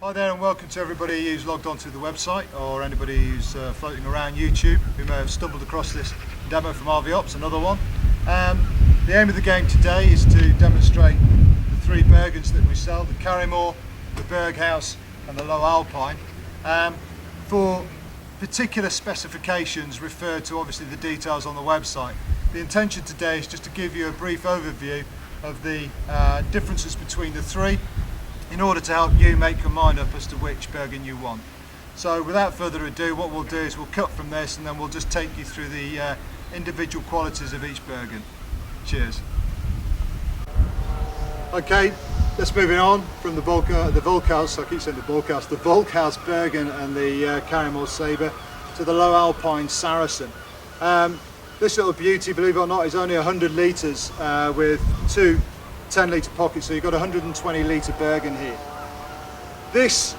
Hi there and welcome to everybody who's logged onto the website or anybody who's floating around YouTube who may have stumbled across this demo from RVOps, another one. The aim of the game today is to demonstrate the three Bergens that we sell, the Carrymore, the Berghaus and the Lowe Alpine. For particular specifications refer to obviously the details on the website. The intention today is just to give you a brief overview of the differences between the three in order to help you make your mind up as to which Bergen you want. So without further ado, what we'll do is we'll cut from this and then we'll just take you through the individual qualities of each Bergen. Cheers. Okay, let's move it on from the Volkhaus, I keep saying the Volkhaus Bergen and the Carrymore Sabre to the Lowe Alpine Saracen. This little beauty, believe it or not, is only 100 litres with two 10-litre pockets, so you've got a 120 litre Bergen here. This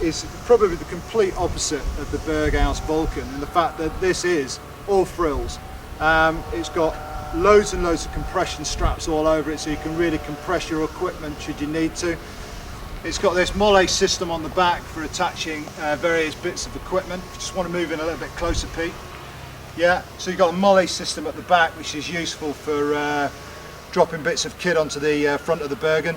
is probably the complete opposite of the Berghaus Vulcan in the fact that this is all frills. It's got loads and loads of compression straps all over it, so you can really compress your equipment should you need to. It's got this molle system on the back for attaching various bits of equipment. If you just want to move in a little bit closer, Pete. Yeah, so you've got a molle system at the back which is useful for dropping bits of kit onto the front of the Bergen.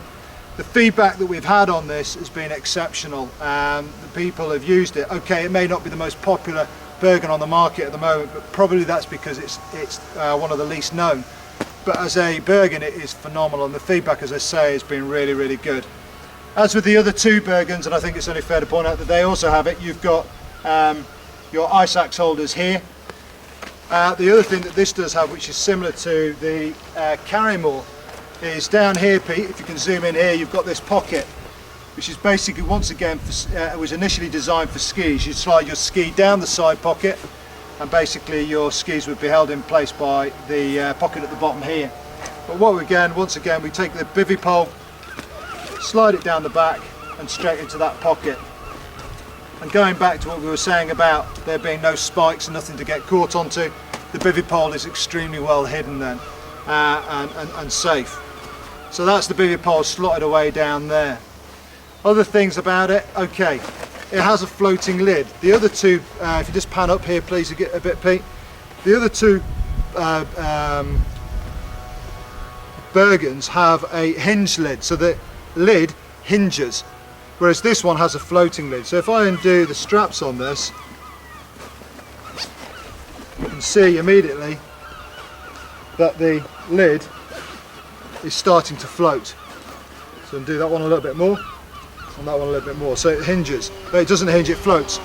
The feedback that we've had on this has been exceptional. The people have used it. Okay, it may not be the most popular Bergen on the market at the moment, but probably that's because it's one of the least known. But as a Bergen, it is phenomenal, and the feedback, as I say, has been really, really good. As with the other two Bergens, and I think it's only fair to point out that they also have it, you've got your ice axe holders here. The other thing that this does have, which is similar to the Carrymore, is down here, Pete, if you can zoom in here, you've got this pocket, which is basically, once again, it was initially designed for skis. You'd slide your ski down the side pocket, and basically your skis would be held in place by the pocket at the bottom here. But once again, we take the bivvy pole, slide it down the back, and straight into that pocket. And going back to what we were saying about there being no spikes and nothing to get caught onto, the bivvy pole is extremely well hidden then and safe. So that's the bivvy pole slotted away down there. Other things about it, okay, it has a floating lid. The other two, if you just pan up here please a bit, Pete, the other two Bergens have a hinge lid, so the lid hinges, whereas this one has a floating lid. So if I undo the straps on this, you can see immediately that the lid is starting to float. So undo that one a little bit more, and that one a little bit more. So it hinges, but it doesn't hinge, it floats.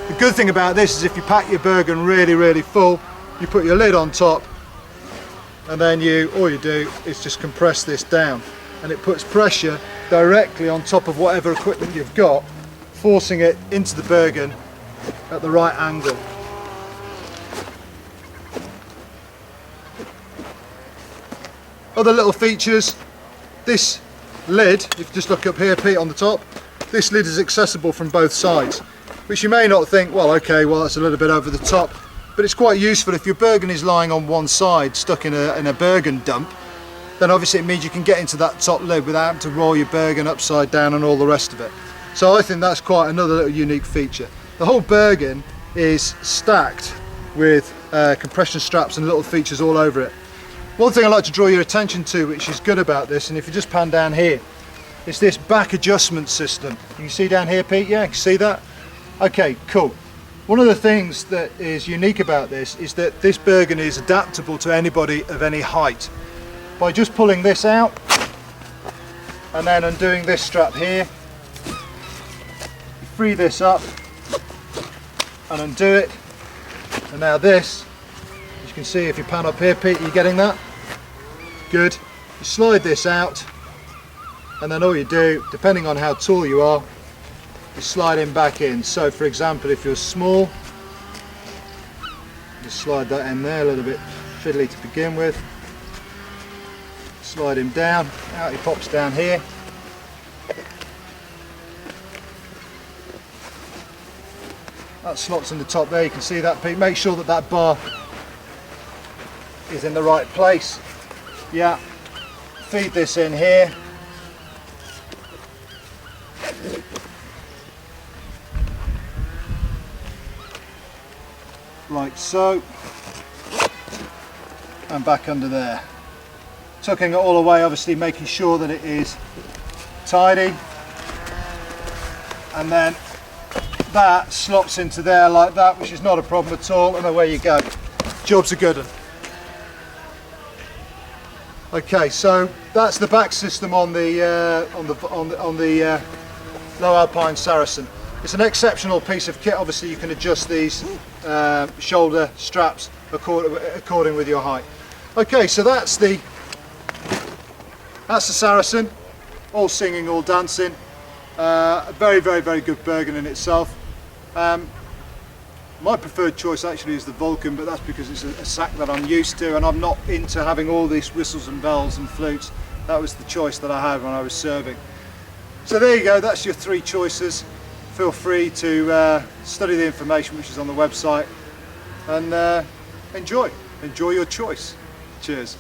The good thing about this is if you pack your Bergen really, really full, you put your lid on top, and then all you do is just compress this down, and it puts pressure directly on top of whatever equipment you've got, forcing it into the Bergen at the right angle. Other little features, this lid, if you just look up here, Pete, on the top, this lid is accessible from both sides, which you may not think, well okay, well that's a little bit over the top, but it's quite useful if your Bergen is lying on one side, stuck in a Bergen dump. Then obviously it means you can get into that top lid without having to roll your Bergen upside down and all the rest of it. So I think that's quite another little unique feature. The whole Bergen is stacked with compression straps and little features all over it. One thing I'd like to draw your attention to, which is good about this, and if you just pan down here, it's this back adjustment system. You can see down here, Pete, yeah, you can see that? Okay, cool. One of the things that is unique about this is that this Bergen is adaptable to anybody of any height. By just pulling this out and then undoing this strap here, you free this up and undo it, and now this, as you can see if you pan up here, Pete, are you getting that? Good. You slide this out, and then all you do, depending on how tall you are, you slide him back in. So for example, if you're small, just slide that in there, a little bit fiddly to begin with. Slide him down, out he pops down here. That slots in the top there, you can see that, Pete. Make sure that that bar is in the right place. Yeah, feed this in here. like so, and back under there. Tucking it all away, obviously making sure that it is tidy, and then that slots into there like that, which is not a problem at all, and away you go. Job's a good one. Okay, so that's the back system on the Lowe Alpine Saracen. It's an exceptional piece of kit. Obviously, you can adjust these shoulder straps according with your height. Okay, so that's the Saracen, all singing, all dancing. A very, very, very good Bergen in itself. My preferred choice actually is the Vulcan, but that's because it's a sack that I'm used to, and I'm not into having all these whistles and bells and flutes. That was the choice that I had when I was serving. So there you go, that's your 3 choices. Feel free to study the information which is on the website, and enjoy your choice. Cheers.